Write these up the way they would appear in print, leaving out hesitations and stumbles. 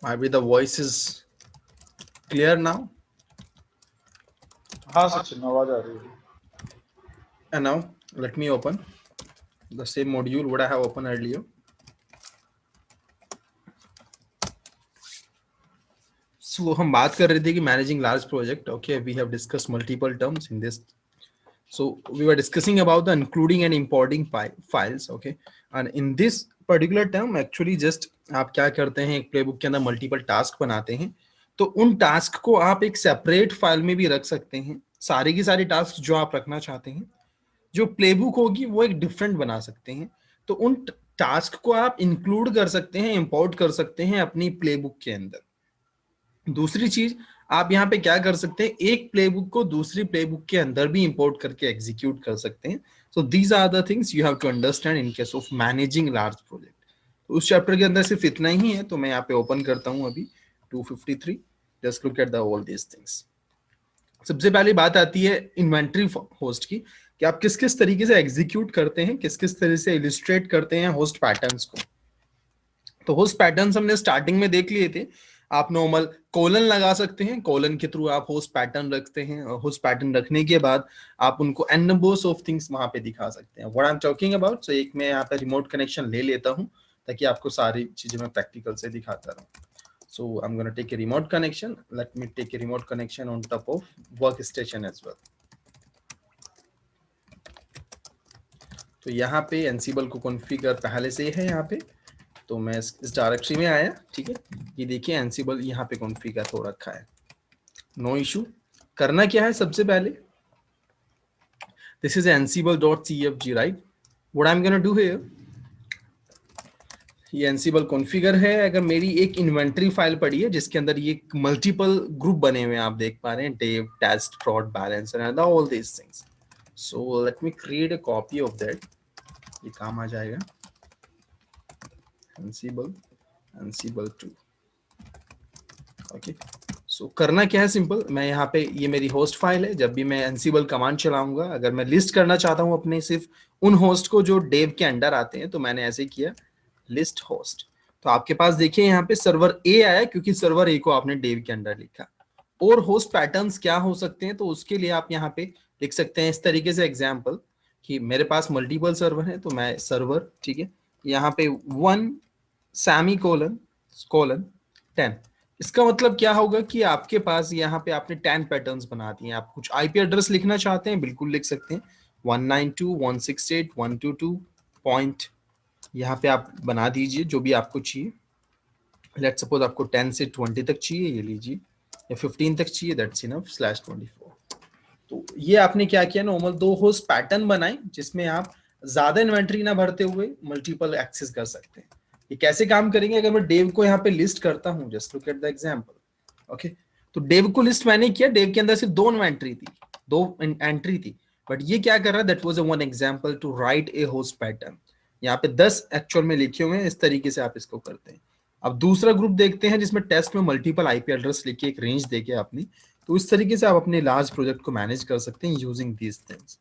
Maybe the voice is clear now. हाँ सचिन, आवाज आ रही है। And now let me open the same module what I have opened earlier. So हम बात कर रहे थे कि managing large project. Okay, we have discussed multiple terms in this. So we were discussing about the including and importing files. Okay, and in this particular term actually just आप क्या करते हैं, एक प्लेबुक के अंदर मल्टीपल टास्क बनाते हैं, तो उन टास्क को आप एक सेपरेट फाइल में भी रख सकते हैं। सारे की सारी टास्क जो आप रखना चाहते हैं, जो प्लेबुक होगी वो एक डिफरेंट बना सकते हैं। तो उन टास्क को आप इंक्लूड कर सकते हैं, इंपोर्ट कर सकते हैं अपनी प्लेबुक के अंदर। दूसरी चीज, आप यहाँ पे क्या कर सकते हैं, एक प्लेबुक को दूसरी प्लेबुक के अंदर भी इंपोर्ट करके एग्जीक्यूट कर सकते हैं। So these are the things you have to understand in case of managing large project. तो उस चैप्टर के अंदर सिर्फ इतना ही है, तो मैं यहाँ पे ओपन करता हूँ अभी 253। Just look at the all these things. सबसे पहली बात आती है इन्वेंट्री होस्ट की, कि आप किस किस तरीके से एग्जीक्यूट करते हैं, किस किस तरह से इलिस्ट्रेट करते हैं होस्ट पैटर्न्स को। तो होस्ट पैटर्न्स हमने स्टार्टिंग में देख लिए थे। आप नॉर्मल कोलन लगा सकते हैं, कोलन के थ्रू आप होस्ट पैटर्न रखते हैं, और होस्ट पैटर्न रखने के बाद आप उनको एन नंबर्स ऑफ थिंग्स वहां पे दिखा सकते हैं। What I am talking about, so एक मैं यहाँ पे रिमोट कनेक्शन ले लेता हूँ ताकि आपको सारी चीजें मैं प्रैक्टिकल से दिखाता रहूँ। So I'm going to take a remote connection. Let me take a remote connection on top of workstation as well. तो यहाँ पे Ansible को कॉन्फ़िगर पहले से है यहाँ पे, तो मैं इस डायरेक्टरी में आया, ठीक है। ये देखिए Ansible यहाँ पे कॉन्फ़िगर हो रखा है, नो इशू। करना क्या है सबसे पहले, this is ansible.cfg, right. What I am gonna do here, ये एनसीबल कॉन्फ़िगर है। अगर मेरी एक इन्वेंटरी फाइल पड़ी है जिसके अंदर ये मल्टीपल ग्रुप बने हुए हैं, आप देख पा रहे हैं, dev, test, prod, balance and all these things. So let me create a copy of that, ये काम आ जाएगा। Ansible Ansible 2, okay. सो करना क्या है, सिंपल, मैं यहाँ पे, ये मेरी होस्ट फाइल है। जब भी मैं एनसीबल कमांड चलाऊंगा, अगर मैं लिस्ट करना चाहता हूँ अपने सिर्फ उन होस्ट को जो डेव के अंडर आते हैं, तो मैंने ऐसे किया, लिस्ट होस्ट। तो आपके पास देखिए यहाँ पे सर्वर ए आया, क्योंकि सर्वर ए को आपने डेव के अंडर लिखा। और होस्ट पैटर्न्स क्या हो सकते हैं, तो उसके लिए आप यहाँ पे लिख सकते हैं इस तरीके से एग्जाम्पल, कि मेरे पास मल्टीपल सर्वर है, तो मैं सर्वर, ठीक है, यहाँ पे 1 सैमी कोलन कोलन 10। इसका मतलब क्या होगा कि आपके पास यहाँ पे आपने 10 पैटर्न्स बना दिए। आप कुछ आईपी एड्रेस लिखना चाहते हैं, बिल्कुल लिख सकते हैं, 192.168.122 पॉइंट, यहाँ पे आप बना दीजिए जो भी आपको चाहिए। लेट्स सपोज आपको 10 से 20 तक चाहिए, ये लीजिए, या 15 तक चाहिए, दैट्स इनफ, /24। तो ये आपने क्या किया, नॉर्मल 2 होस्ट पैटर्न बनाए जिसमें आप ज्यादा इन्वेंट्री ना भरते हुए मल्टीपल एक्सेस कर सकते हैं। ये कैसे काम करेंगे, अगर मैं डेव को यहाँ पे लिस्ट करता हूँ, just look at the example, okay. तो डेव को लिस्ट मैंने किया, डेव के अंदर सिर्फ 2 इन्वेंट्री थी, 2 एंट्री थी, बट ये क्या कर रहा है, that was one example to write a host pattern. यहाँ पे 10 एक्चुअल में लिखे हुए हैं, इस तरीके से आप इसको करते हैं। अब दूसरा ग्रुप देखते हैं जिसमें टेस्ट में मल्टीपल आईपी एड्रेस लिखे, एक रेंज देके आपने, तो इस तरीके से आप अपने लार्ज प्रोजेक्ट को मैनेज कर सकते हैं यूजिंग दीज थिंग्स।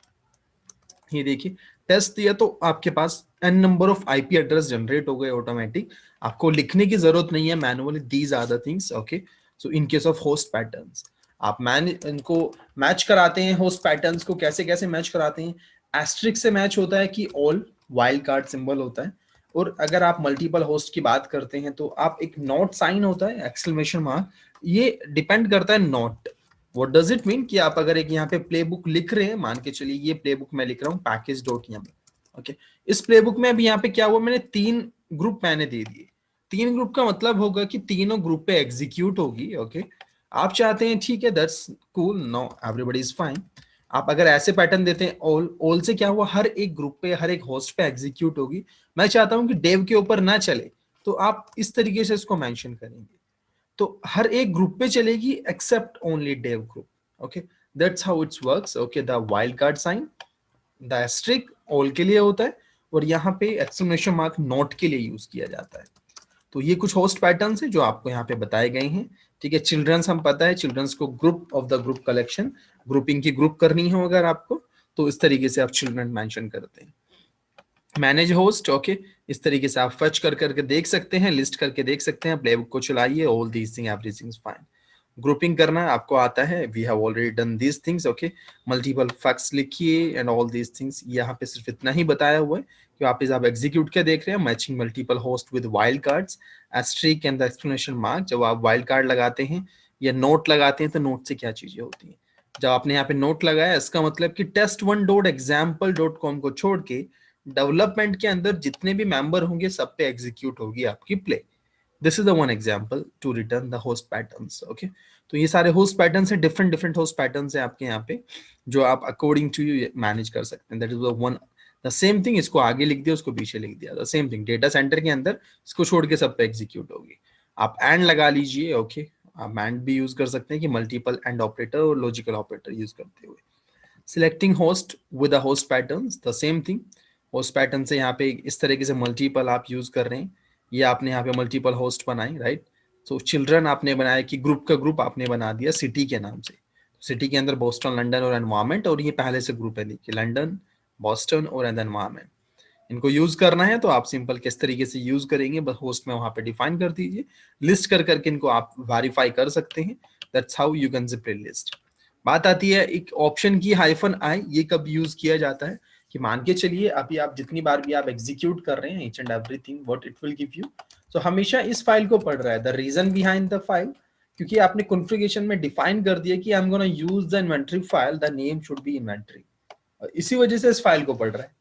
ये देखिए, टेस्ट दिया तो आपके पास n number of IP address generate हो गए ऑटोमेटिक, आपको लिखने की जरूरत नहीं है manually. These are the things, okay. So in case of host patterns, आप इनको मैच कराते हैं। होस्ट पैटर्न्स को कैसे कैसे मैच कराते हैं, एस्ट्रिक से मैच होता है कि ऑल, वाइल्ड कार्ड सिंबल होता है। और अगर आप मल्टीपल होस्ट की बात करते हैं तो आप एक नॉट साइन होता है, एक्सक्लेमेशन मार्क, ये डिपेंड करता है not. What does it mean, कि आप अगर एक यहाँ पे प्ले बुक लिख रहे हैं, मान के चलिए ये प्ले बुक मैं लिख रहा हूँ package.yaml, ओके। इस प्ले बुक में अभी यहाँ पे क्या हुआ, मैंने 3 ग्रुप मैंने दे दिए। 3 ग्रुप का मतलब होगा कि तीनों ग्रुप पे एग्जीक्यूट होगी, ओके। आप चाहते हैं, ठीक है, that's cool, no everybody is fine. आप अगर ऐसे पैटर्न देते हैं ऑल से क्या हुआ, हर एक ग्रुप पे, हर एक होस्ट पे एग्जीक्यूट होगी। मैं चाहता हूं कि डेव के ऊपर ना चले, तो आप इस तरीके से इसको मेंशन करेंगे, तो हर एक ग्रुप पे चलेगी except only dev group, okay. That's how it's works, okay. The wild card sign, the asterisk all के लिए होता है, और यहाँ पे एक्सक्लेमेशन मार्क नॉट के लिए यूज किया जाता है। तो ये कुछ होस्ट पैटर्न्स है जो आपको यहाँ पे बताए गए हैं, ठीक है। चिल्ड्रंस हम पता है, चिल्ड्रंस को group of the group collection, grouping की ग्रुप करनी हो अगर आपको, तो इस तरीके से आप चिल्ड्रन मेंशन करते हैं। मैनेज होस्ट, ओके, इस तरीके से आप फच करके देख सकते हैं, लिस्ट करके देख सकते हैं, प्लेबुक को चलाइए, all these thing everything is fine. Grouping करना आपको आता है, we have already done these things, okay. Multiple facts लिखिए एंड ऑल दीज थिंग्स, यहाँ पे सिर्फ इतना ही बताया हुआ है कि वापस आप एग्जीक्यूट क्या देख रहे हैं, matching multiple host with wild cards, asterisk and the exclamation mark. जब आप वाइल्ड कार्ड लगाते हैं या नोट लगाते हैं तो नोट से क्या चीजें होती हैं, जब आपने यहाँ पे नोट लगाया इसका मतलब कि test1.example.com को छोड़ के डेवलपमेंट के अंदर जितने भी मेंबर होंगे सब पे एग्जीक्यूट होगी आपकी play. This is the one example to return the host patterns, okay. तो ये सारे होस्ट पैटर्न्स हैं, डिफरेंट डिफरेंट होस्ट पैटर्न्स हैं आपके यहाँ पे जो आप अकॉर्डिंग टू यू मैनेज कर सकते हैं। That is the one, the same thing, इसको आगे लिख दिया उसको पीछे लिख दिया, the same thing data centre के अंदर इसको छोड़ के सब पे एग्जीक्यूट होगी। आप एंड लगा लीजिए, ओके। आप एंड भी यूज कर सकते हैं कि मल्टीपल एंड ऑपरेटर और लॉजिकल ऑपरेटर यूज करते हुए। Selecting host with the host patterns, the same thing. Host pattern से यहाँ पे इस तरीके से मल्टीपल आप यूज कर रहे हैं, ये आपने यहाँ पे मल्टीपल होस्ट बनाए, राइट। सो चिल्ड्रन आपने बनाया कि ग्रुप का ग्रुप आपने बना दिया सिटी के नाम से, सिटी के अंदर बोस्टन, लंदन और एनवायरमेंट, और ये पहले से ग्रुप है, देखिए लंदन, बोस्टन और एनवायरमेंट। इनको यूज करना है तो आप सिंपल किस तरीके से यूज करेंगे बस होस्ट में वहां पे डिफाइन कर दीजिए, लिस्ट कर करके इनको आप वेरीफाई कर सकते हैं। That's how you can simply list. बात आती है एक ऑप्शन की, -i, ये कब यूज किया जाता है कि मान के चलिए अभी आप जितनी बार भी आप एग्जीक्यूट कर रहे हैं each and everything what it will give you, तो हमेशा इस फाइल को पढ़ रहा है। The reason behind the file, क्योंकि आपने कॉन्फ़िगरेशन में डिफाइन कर दिया कि I am gonna use the inventory file, the name should be inventory, और इसी वजह से इस फाइल को पढ़ रहा है।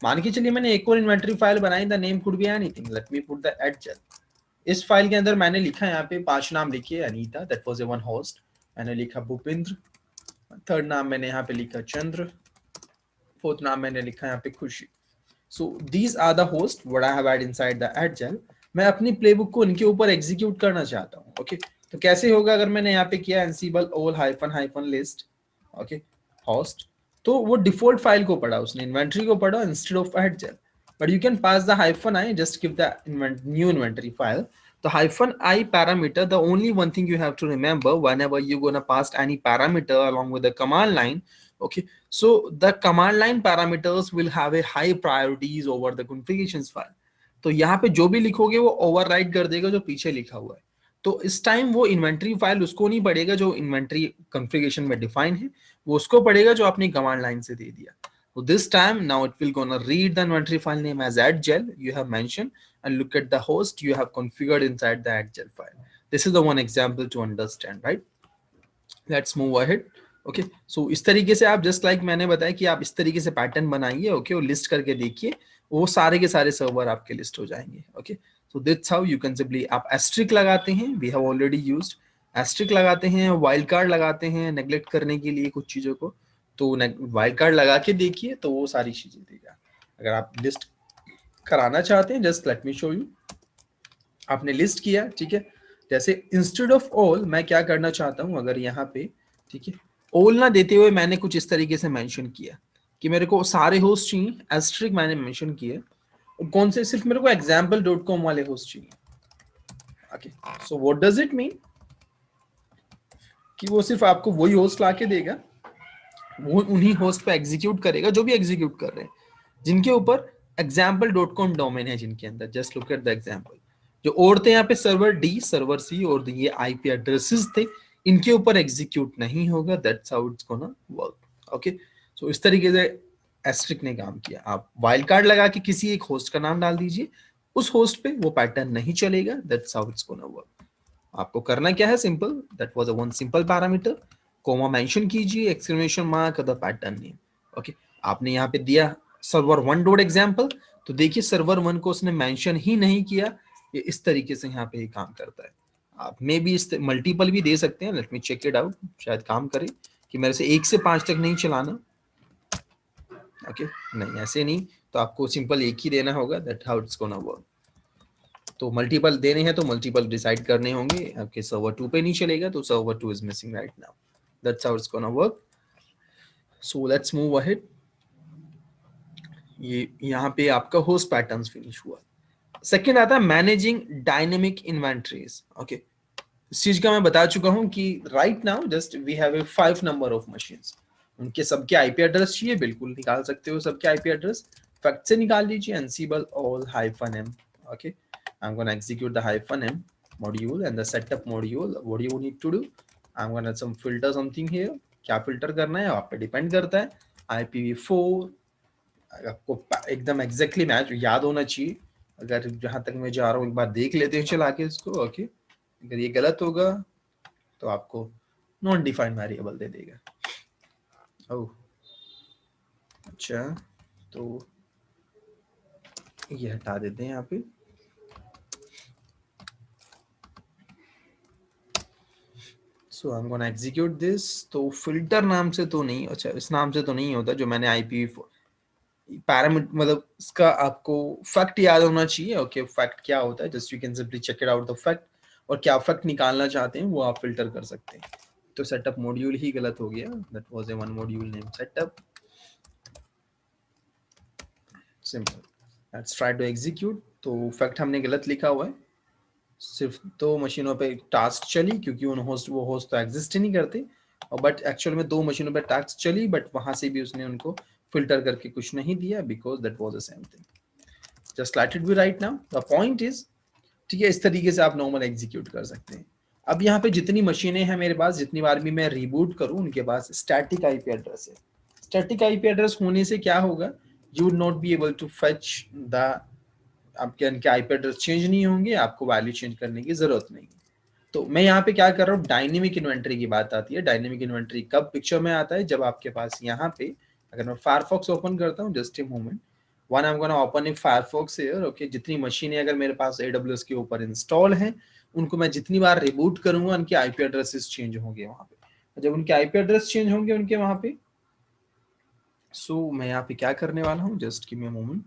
मान के चलिए मैंने एक और इन्वेंटरी फाइल बनाई, the name could be anything, let me put the @gel। इस फाइल के अंदर मैंने लिखा यहाँ पे 5 नाम लिखिए, Anita that was a one host, मैंने लिखा भूपेंद्र, थर्ड नाम मैंने यहाँ पे लिखा चंद्र, फोर्थ नाम मैंने लिखा यहाँ पे खुशी। So these are the host what I have add inside the @gel। मैं अपनी प्लेबुक को इनके ऊपर एग्जीक्यूट करना चाहता हूँ, ओके। तो कैसे होगा, अगर मैंने यहाँ पे किया Ansible all hyphen list, okay, host, तो वो डिफॉल्ट फाइल को पढ़ा, उसने इन्वेंटरी को पढ़ा instead of @gel। But you can pass the -i, just give the new inventory file. The -i parameter, the only one thing you have to remember whenever you're going to pass any parameter along with the command line, okay, so the command line parameters will have a high priorities over the configurations file। तो यहाँ पे जो भी लिखोगे वो override कर देगा जो पीछे लिखा हुआ है। तो इस टाइम वो इन्वेंटरी फाइल उसको नहीं पढ़ेगा जो इन्वेंटरी कॉन्फ़िगरेशन में डिफाइन है, वो उसको पढ़ेगा जो आपने कमांड लाइन से दे दिया। So this time now it will gonna read the inventory file name as @gel you have mentioned and look at the host you have configured inside the @gel file. This is the one example to understand, right? Let's move ahead. Okay, so इस तरीके से आप just like मैंने बताया कि आप इस तरीके से पैटर्न बनाइए, ओके, और लिस्ट करके देखिए, वो सारे के सारे सर्वर आपके लिस्ट हो जाएंगे, okay. So that's how you can simply, आप एस्ट्रिक लगाते हैं, we have already used asterisk लगाते हैं, वाइल्ड कार्ड लगाते हैं नेग्लेक्ट करने के लिए कुछ चीजों को, तो वाइल्ड कार्ड लगा के देखिए तो वो सारी चीजें देगा। अगर आप लिस्ट कराना चाहते हैं, just let me show you, आपने लिस्ट किया, ठीक है, जैसे इंस्टेड ऑफ ऑल मैं क्या करना चाहता हूं, अगर यहाँ पे, ठीक है, ऑल ना देते हुए मैंने कुछ इस तरीके से मेंशन किया कि मेरे को सारे होस्ट चाहिए, एस्ट्रिक मैंने मेंशन किया, और कौन से, सिर्फ मेरे को example.com वाले होस्ट चाहिए, okay. So what does it mean कि वो सिर्फ आपको वही होस्ट लाके देगा, वो उन्हीं होस्ट पे एग्जीक्यूट करेगा जो भी एग्जीक्यूट कर रहे हैं, जिनके ऊपर example.com डोमेन है, जिनके अंदर, just look at the example, जो और थे यहाँ पे सर्वर डी, सर्वर सी और ये आईपी एड्रेसेस थे, इनके ऊपर एग्जीक्यूट नहीं होगा। That's how it's gonna work, okay. So इस तरीके से एस्ट्रिक ने काम किया। आप वाइल्ड कार्ड लगा के किसी एक होस्ट का नाम डाल दीजिए, उस होस्ट पे वो पैटर्न नहीं चलेगा। That's how it's gonna work. आपको करना क्या है, simple, that was a one simple parameter, comma mention कीजिए, exclamation mark, the pattern name, okay. आपने यहाँ पे दिया सर्वर 1.example, तो देखिए सर्वर 1 को उसने मेंशन ही नहीं किया, ये इस तरीके से यहाँ पे ही काम करता है। आप में भी इस मल्टीपल भी दे सकते हैं, let me check it out, शायद काम करे कि मेरे से 1 से 5 तक नहीं चलाना, ओके, नहीं ऐसे नहीं, तो आपको सिंपल एक ही देना होगा, that how it's gonna work. तो मल्टीपल देने हैं तो मल्टीपल डिसाइड करने होंगे, आपके सर्वर 2 पे नहीं चलेगा तो server 2 is missing right now, that's how it's gonna work. So let's move ahead. ये यहाँ पे आपका होस्ट पैटर्न्स फिनिश हुआ। सेकेंड आता है मैनेजिंग डायनेमिक इन्वेंटरीज, ओके। इस चीज का मैं बता चुका हूं कि right now just we have a 5 number of machines, उनके सबके आईपी एड्रेस चाहिए, बिल्कुल निकाल सकते हो सबके आईपी एड्रेस, फैक्ट से निकाल लीजिए ansible all -m. Okay, I'm going to execute the -m module and the setup module. What do you need to do? I'm going to some filter something here. क्या filter करना है आप पे depend करता है. IPv4 आपको एकदम exactly match याद होना चाहिए. अगर जहां तक मैं जा रहा हूँ एक बार देख लेते हैं चला के इसको. ओके, अगर ये गलत होगा तो आपको नॉन डिफाइंड वेरिएबल दे देगा. ओह अच्छा, तो ये हटा देते हैं यहाँ पे. So I am gonna execute this. तो फिल्टर नाम से तो नहीं, अच्छा इस नाम से तो नहीं होता जो मैंने आईपी पैरामीटर, मतलब इसका आपको फैक्ट याद होना चाहिए. ओके, फैक्ट क्या होता है, just you can simply check it out the fact, और क्या फैक्ट निकालना चाहते हैं वो आप फिल्टर कर सकते हैं. तो सेटअप मॉड्यूल ही गलत हो गया. That was a one module name setup. Simple. Let's try to execute. तो फैक्ट हमने गलत लिखा हुआ है. सिर्फ 2 मशीनों पे टास्क चली क्योंकि वो होस्ट तो एग्जिस्ट ही नहीं करते, और बट एक्चुअल में 2 मशीनों पे टास्क चली, बट वहां से भी उसने उनको फिल्टर करके कुछ नहीं दिया because that was the same thing. Just let it be right now. The point is, ठीक है, इस तरीके से आप नॉर्मल एग्जीक्यूट कर सकते हैं. अब यहाँ पे जितनी मशीनें हैं मेरे पास, जितनी बार भी मैं रिबूट करूं उनके पास स्टैटिक आईपी एड्रेस है. स्टैटिक आईपी एड्रेस होने से क्या होगा, you would not be able to fetch the, आपके इनके आईपी एड्रेस चेंज नहीं होंगे, आपको वैल्यू चेंज करने की जरूरत नहीं. तो मैं यहाँ पे क्या कर रहा हूँ, डायनेमिक इन्वेंटरी की बात आती है. डायनेमिक इन्वेंटरी कब पिक्चर में आता है, जब आपके पास यहाँ पे, अगर मैं फायरफॉक्स ओपन करता हूँ, just a moment, one I am gonna open in Firefox here. Okay, जितनी मशीनें अगर मेरे पास AWS के ऊपर इंस्टॉल हैं, उनको मैं जितनी बार रिबूट करूंगा उनके आईपी एड्रेसेस चेंज होंगे वहां पे. जब उनके आईपी एड्रेस चेंज होंगे उनके वहां पे, सो मैं यहाँ पे क्या करने वाला हूँ, just give me a moment.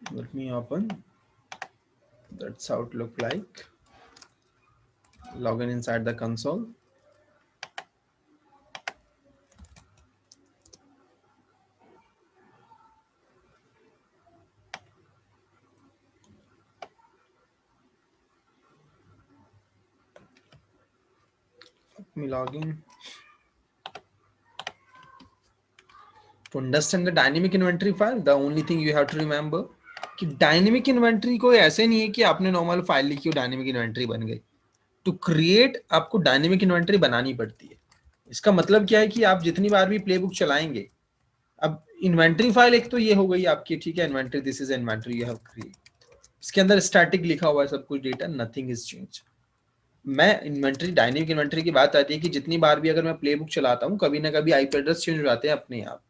Let me open. That's how it look like. Log in inside the console. Let me log in. To understand the dynamic inventory file, the only thing you have to remember कि dynamic inventory कोई ऐसे नहीं है कि आपने normal file लिखी हो dynamic inventory बन गई. टू क्रिएट आपको डायनेमिक इन्वेंटरी बनानी पड़ती है. इसका मतलब क्या है कि आप जितनी बार भी प्लेबुक चलाएंगे, अब इन्वेंटरी फाइल एक तो ये हो गई आपकी, ठीक है, inventory, this is inventory you have create. इसके अंदर स्टैटिक लिखा हुआ है सब कुछ डेटा, नथिंग इज चेंज. मैं इन्वेंटरी, डायनेमिक इन्वेंटरी की बात आती है कि जितनी बार भी अगर मैं प्लेबुक चलाता हूँ, कभी ना कभी आईपी एड्रेस चेंज हो जाते हैं अपने आप.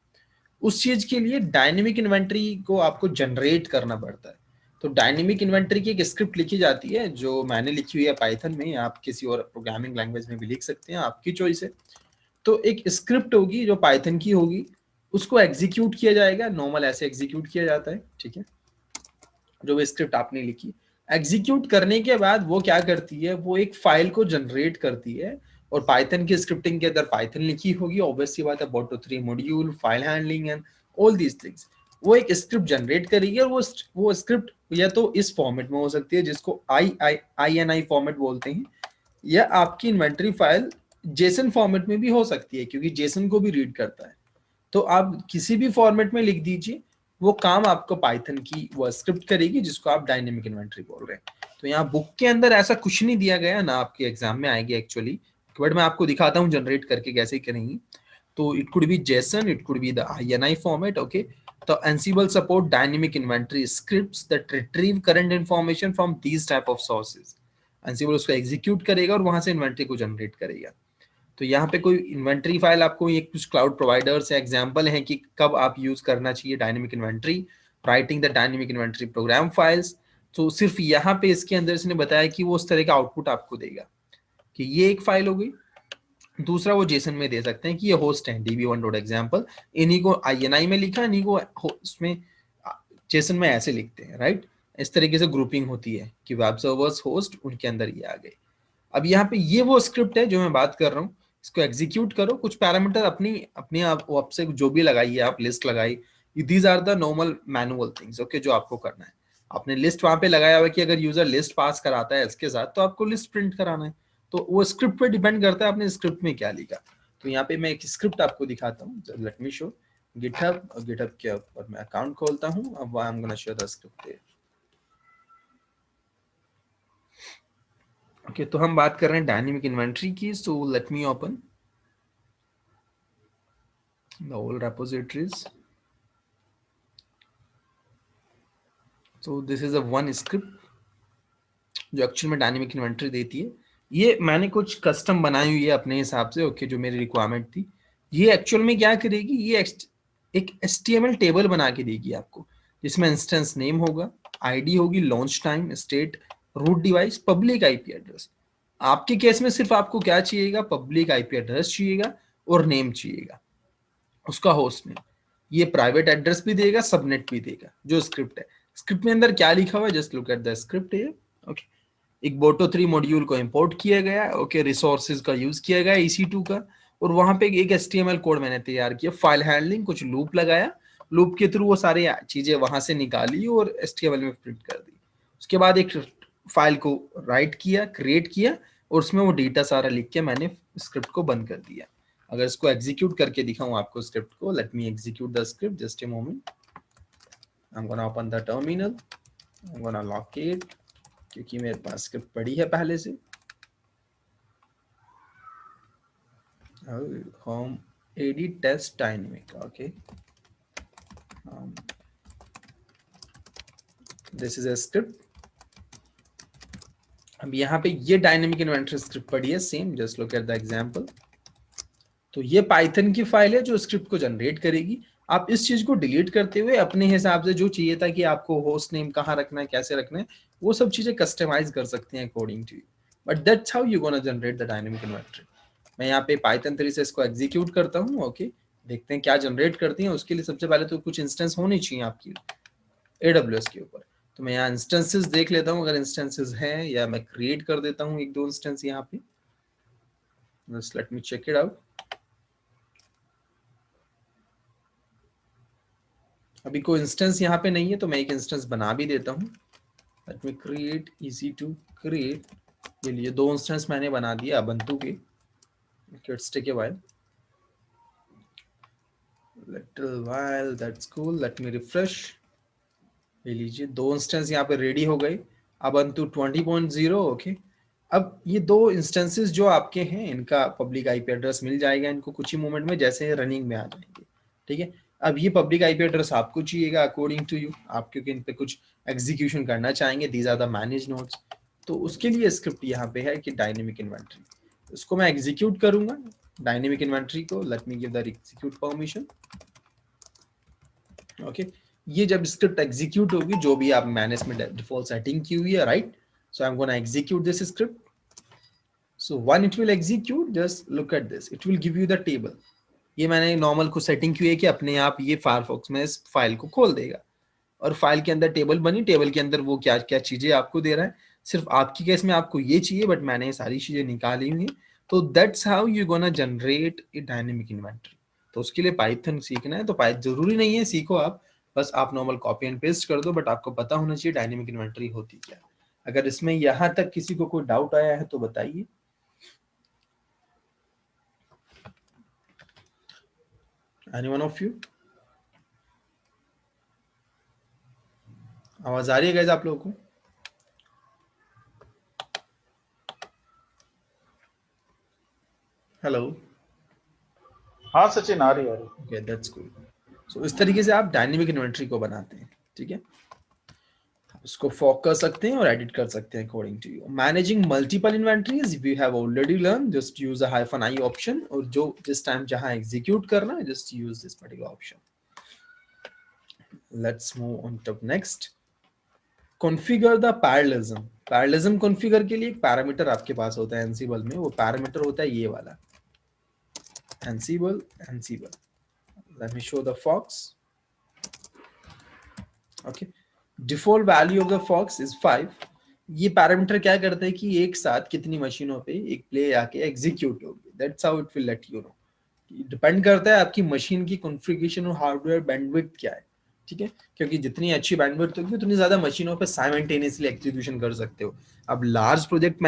उस चीज के लिए डायनेमिक इन्वेंटरी को आपको जनरेट करना पड़ता है. तो डायनेमिक इन्वेंटरी की एक स्क्रिप्ट लिखी जाती है जो मैंने लिखी हुई है पाइथन में, आप किसी और प्रोग्रामिंग लैंग्वेज में भी लिख सकते हैं, आपकी चॉइस है. तो एक स्क्रिप्ट होगी जो पाइथन की होगी, उसको एग्जीक्यूट किया जाएगा. नॉर्मल ऐसे एग्जीक्यूट किया जाता है, ठीक है, जो भी स्क्रिप्ट आपने लिखी. एग्जीक्यूट करने के बाद वो क्या करती है, वो एक फाइल को जनरेट करती है. और पाइथन की स्क्रिप्टिंग के अंदर पाइथन लिखी होगी, ऑब्वियसली बात है, boat 3 module, file handling and all these things. वो एक स्क्रिप्ट जनरेट करेगी, और वो स्क्रिप्ट या तो इस फॉर्मेट में हो सकती है जिसको INI फॉर्मेट बोलते हैं, या आपकी इन्वेंटरी फाइल जेसन फॉर्मेट में भी हो सकती है क्योंकि जेसन को भी रीड करता है. तो आप किसी भी फॉर्मेट में लिख दीजिए, वो काम आपको पाइथन की वो स्क्रिप्ट करेगी जिसको आप डायनेमिक इन्वेंटरी बोल रहे हैं. तो यहाँ बुक के अंदर ऐसा कुछ नहीं दिया गया ना, आपके एग्जाम में आएगी एक्चुअली, बट मैं आपको दिखाता हूँ जनरेट करके कैसे करेंगी. तो it could be Jason, it could be the INI format. Okay, तो Ansible support dynamic inventory scripts that retrieve current information from these type of sources. Ansible उसको एग्जीक्यूट करेगा और वहां से इन्वेंटरी को जनरेट करेगा. तो यहाँ पे कोई इन्वेंटरी फाइल आपको, ये कुछ क्लाउड प्रोवाइडर्स एग्जांपल हैं कि कब आप यूज करना चाहिए dynamic inventory, writing the dynamic inventory program files. तो सिर्फ यहाँ पे इसके अंदर इसने बताया कि वो उस तरह का आउटपुट आपको देगा कि ये एक फाइल हो गई. दूसरा वो जेसन में दे सकते हैं कि ये होस्ट है db1.example, इन्हीं को INI में लिखा, इन्हीं को उसमें जेसन में ऐसे लिखते हैं, राइट. इस तरीके से ग्रुपिंग होती है कि वेब सर्वर्स होस्ट उनके अंदर ये आ गए. अब यहाँ पे ये वो स्क्रिप्ट है जो मैं बात कर रहा हूँ, इसको एग्जीक्यूट करो. कुछ पैरामीटर अपनी अपने आप से जो भी लगाइए, आप लिस्ट लगाई, these are the normal manual things, okay, जो आपको करना है. आपने लिस्ट वहां पे लगाया हुआ है कि अगर यूजर लिस्ट पास कराता है इसके साथ तो आपको लिस्ट प्रिंट कराना है, तो वो स्क्रिप्ट पे डिपेंड करता है आपने स्क्रिप्ट में क्या लिखा। तो यहाँ पे मैं एक स्क्रिप्ट आपको दिखाता हूँ, let me show GitHub, GitHub के ऊपर मैं अकाउंट खोलता हूँ, अब I am gonna show the script there. Okay, तो हम बात कर रहे हैं डायनेमिक इन्वेंटरी की, so let me open the whole repositories। So this is a one script जो एक्चुअल में डायनेमिक इन्वेंटरी देती है। ये मैंने कुछ कस्टम बनाई हुई है अपने हिसाब से, ओके, जो मेरी रिक्वायरमेंट थी। ये एक्चुअल में क्या करेगी, ये एक HTML टेबल बना के देगी आपको, जिसमें इंस्टेंस नेम होगा, आईडी होगी, launch time, state, root device, public IP address. आपके केस में सिर्फ आपको क्या चाहिएगा, पब्लिक आईपी एड्रेस चाहिएगा और नेम चाहिएगा उसका, होस्ट नेम। ये प्राइवेट एड्रेस भी देगा, सबनेट भी देगा। जो स्क्रिप्ट है, स्क्रिप्ट में अंदर क्या लिखा हुआ है, just look at the script है। ओके, एक बोटो 3 मॉड्यूल को इंपोर्ट किया गया है, ओके, रिसोर्सेज का यूज किया गया EC2 का, और वहां पे एक HTML कोड मैंने तैयार किया, फाइल हैंडलिंग, कुछ लूप लगाया, लूप के थ्रू वो सारी चीजें वहां से निकाली और HTML में प्रिंट कर दी। उसके बाद एक फाइल को राइट किया, क्रिएट किया, और उसमें वो डेटा सारा लिख के मैंने स्क्रिप्ट को बंद कर दिया। अगर इसको एग्जीक्यूट करके दिखाऊं आपको स्क्रिप्ट को, let me execute the script, just a moment, I am gonna open the terminal, I am gonna lock it, क्योंकि मेरे पास स्क्रिप्ट पड़ी है पहले से। Home edit test dynamic, okay, this is a script. अब यहाँ पे ये डायनेमिक इन्वेंटरी स्क्रिप्ट पड़ी है same, just look at the example. तो ये पाइथन की फाइल है जो स्क्रिप्ट को जनरेट करेगी। आप इस चीज को डिलीट करते हुए अपने हिसाब से जो चाहिए था कि आपको होस्ट नेम कहाँ रखना है, कैसे रखना है, वो सब चीजें कस्टमाइज कर सकते हैं according to you, but that's how you gonna generate the dynamic inventory. मैं यहाँ पे पाइथन 3 से इसको एग्जीक्यूट करता हूँ, ओके, देखते हैं क्या जनरेट करती है। उसके लिए सबसे पहले तो कुछ इंस्टेंस होनी चाहिए आपकी AWS के ऊपर। तो मैं यहाँ इंस्टेंसेस देख लेता हूँ, अगर इंस्टेंसेस हैं, या मैं क्रिएट कर देता हूँ एक दो इंस्टेंस यहाँ पे, just let me check it out. अभी कोई इंस्टेंस यहाँ पे नहीं है, तो मैं एक इंस्टेंस बना भी देता हूँ। Let me create, easy to create, के लिए 2 इंस्टेंस मैंने बना दिया ubuntu के। Let's take a while, little while, that's cool, let me refresh. ले लीजिए 2 इंस्टेंस यहाँ पे रेडी हो गए, ubuntu 20.0, ओके। अब ये 2 इंस्टेंसेस जो आपके हैं, इनका पब्लिक आईपी एड्रेस मिल जाएगा इनको कुछ ही मोमेंट में, जैसे रनिंग में आ जाएंगे, ठीक है। अब ये पब्लिक आईपी एड्रेस आपको चाहिएगा अकॉर्डिंग टू यू, आप क्योंकि इन पे कुछ एग्जीक्यूशन करना चाहेंगे, these are the manage nodes. तो उसके लिए स्क्रिप्ट यहाँ पे है कि डायनेमिक इन्वेंटरी, इसको मैं एग्जीक्यूट करूंगा डायनेमिक इन्वेंटरी को। Let me give the execute permission, okay. ये जब स्क्रिप्ट एग्जीक्यूट होगी, जो भी आप मैनेज में डिफॉल्ट सेटिंग की हुई है, right, so I am gonna execute this script. So when it will execute, just look at this, it will give you the table। ये मैंने नॉर्मल को सेटिंग की है कि अपने आप ये फायरफॉक्स में इस फाइल को खोल देगा, और फाइल के अंदर टेबल बनी, टेबल के अंदर वो क्या क्या चीजें आपको दे रहा है। सिर्फ आपकी केस में आपको ये चाहिए, बट मैंने ये सारी चीजें निकाली हुई हैं। तो that's how you gonna generate a dynamic inventory. तो उसके लिए पाइथन सीखना है, तो पाइथन जरूरी नहीं है सीखो आप, बस आप नॉर्मल कॉपी एंड पेस्ट कर दो, बट आपको पता होना चाहिए डायनेमिक इन्वेंटरी होती क्या। अगर इसमें यहाँ तक किसी को कोई डाउट आया है तो बताइए। Anyone of you? आवाज आ रही है गाइस आप लोगों को? हेलो। हाँ सचिन, आ रही है। Okay, that's cool. सो इस तरीके से आप डायनेमिक इन्वेंटरी को बनाते हैं, ठीक है। उसको फॉक कर सकते हैं और एडिट कर सकते हैं according to you. Managing multiple inventories we have already learn, just use a -i option, और जो जिस टाइम जहां एग्जीक्यूट करना है, just use this particular option. Let's move on to next, configure the parallelism. Parallelism configure के लिए एक parameter आपके पास होता है एनसीबल में, वो पैरामीटर होता है ये वाला, Ansible. Let me show the fox. Okay. Default value of the fox is 5। ये पैरामीटर क्या करता है कि एक साथ कितनी मशीनों पे एक प्ले आके एग्जीक्यूट होगी, that's how it will let you know. Depend करता है आपकी मशीन की कॉन्फ़िगरेशन और हार्डवेयर बैंडविड्थ क्या है, ठीक है, क्योंकि जितनी अच्छी बैंडविड्थ होगी उतनी ज्यादा मशीनों पे साइमल्टेनियसली एग्जीक्यूशन कर सकते हो। अब लार्ज प्रोजेक्ट